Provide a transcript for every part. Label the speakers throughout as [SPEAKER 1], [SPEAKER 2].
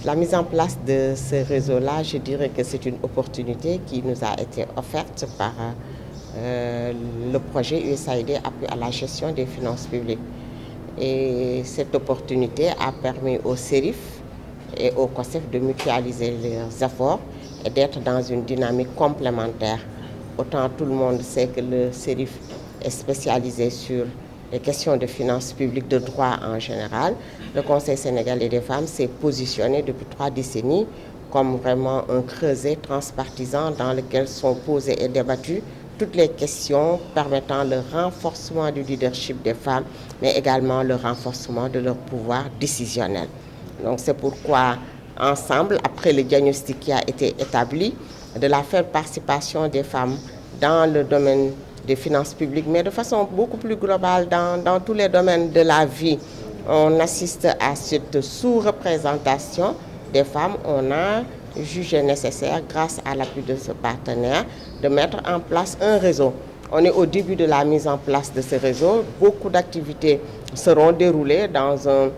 [SPEAKER 1] La mise en place de ce réseau-là, je dirais que c'est une opportunité qui nous a été offerte par le projet USAID appui à la gestion des finances publiques. Et cette opportunité a permis au CERIF et au COSEF de mutualiser leurs efforts et d'être dans une dynamique complémentaire. Autant tout le monde sait que le CERIF est spécialisé sur les questions de finances publiques, de droit en général. Le Conseil sénégalais des femmes s'est positionné depuis 3 décennies comme vraiment un creuset transpartisan dans lequel sont posées et débattues toutes les questions permettant le renforcement du leadership des femmes, mais également le renforcement de leur pouvoir décisionnel. Donc c'est pourquoi, ensemble, après le diagnostic qui a été établi, de la faible participation des femmes dans le domaine des finances publiques, mais de façon beaucoup plus globale dans tous les domaines de la vie, on assiste à cette sous-représentation des femmes. On a jugé nécessaire, grâce à l'appui de ce partenaire, de mettre en place un réseau. On est au début de la mise en place de ce réseau. Beaucoup d'activités seront déroulées dans un,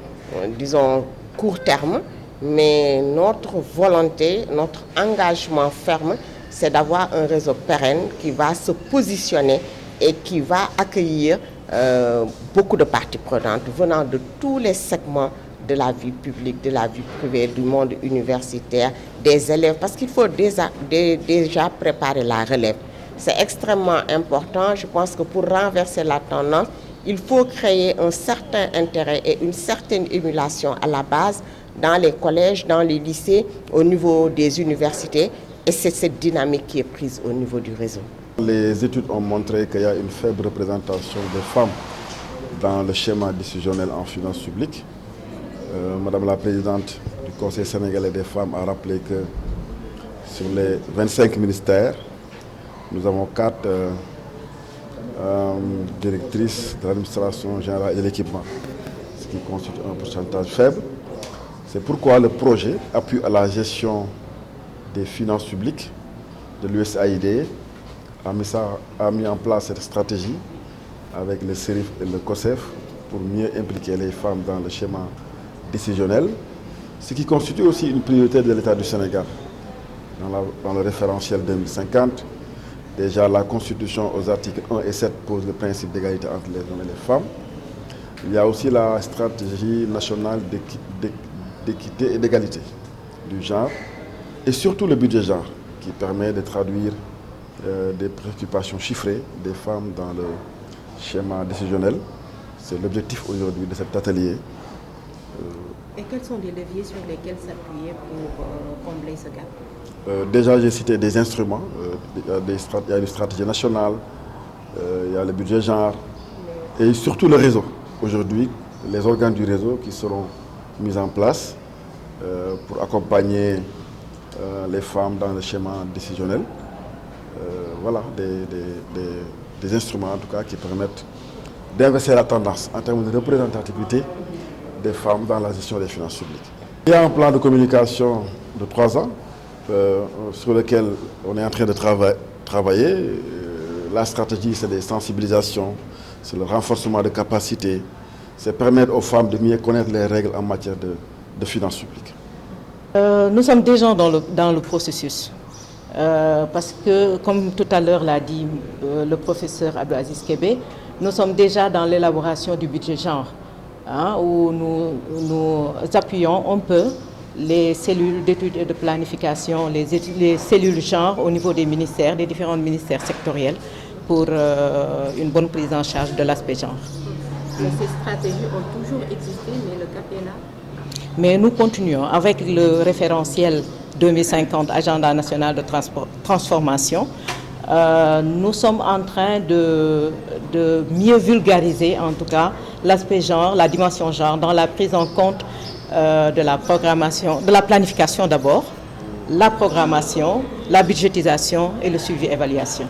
[SPEAKER 1] disons, court terme, mais notre volonté, notre engagement ferme, c'est d'avoir un réseau pérenne qui va se positionner et qui va accueillir beaucoup de parties prenantes venant de tous les segments de la vie publique, de la vie privée, du monde universitaire, des élèves, parce qu'il faut déjà préparer la relève. C'est extrêmement important. Je pense que pour renverser la tendance, il faut créer un certain intérêt et une certaine émulation à la base dans les collèges, dans les lycées, au niveau des universités. Et c'est cette dynamique qui est prise au niveau du réseau.
[SPEAKER 2] Les études ont montré qu'il y a une faible représentation des femmes dans le schéma décisionnel en finances publiques. Madame la Présidente du Conseil sénégalais des femmes a rappelé que sur les 25 ministères, nous avons 4 directrices de l'administration générale et de l'équipement, ce qui constitue un pourcentage faible. C'est pourquoi le projet appui à la gestion des finances publiques de l'USAID a mis en place cette stratégie avec le CERIF et le COSEF pour mieux impliquer les femmes dans le schéma décisionnel, ce qui constitue aussi une priorité de l'État du Sénégal. Dans le référentiel 2050, déjà la Constitution aux articles 1 et 7 pose le principe d'égalité entre les hommes et les femmes. Il y a aussi la stratégie nationale d'équité et d'égalité du genre, et surtout le budget genre, qui permet de traduire des préoccupations chiffrées des femmes dans le schéma décisionnel. C'est l'objectif aujourd'hui de cet atelier.
[SPEAKER 3] Et quels sont les leviers sur lesquels s'appuyer pour combler ce gap?
[SPEAKER 2] Déjà, j'ai cité des instruments. Il y a une stratégie nationale, il y a le budget genre, et surtout le réseau. Aujourd'hui, les organes du réseau qui seront mis en place pour accompagner les femmes dans le schéma décisionnel. Voilà, des instruments en tout cas qui permettent d'inverser la tendance en termes de représentativité des femmes dans la gestion des finances publiques. Il y a un plan de communication de 3 ans sur lequel on est en train de travailler. La stratégie, c'est des sensibilisations, c'est le renforcement de capacités, c'est permettre aux femmes de mieux connaître les règles en matière de finances publiques.
[SPEAKER 3] Nous sommes déjà dans le processus. Parce que, comme tout à l'heure l'a dit le professeur Abdelaziz Kébé, nous sommes déjà dans l'élaboration du budget genre, où nous appuyons un peu les cellules d'études et de planification, les cellules genre au niveau des ministères, des différents ministères sectoriels, pour une bonne prise en charge de l'aspect genre.
[SPEAKER 4] Mais ces stratégies ont toujours existé, mais le cap est là.
[SPEAKER 3] Mais nous continuons avec le référentiel 2050, Agenda national de transformation. Nous sommes en train de mieux vulgariser, en tout cas, l'aspect genre, la dimension genre, dans la prise en compte de la programmation, de la planification d'abord, la programmation, la budgétisation et le suivi-évaluation.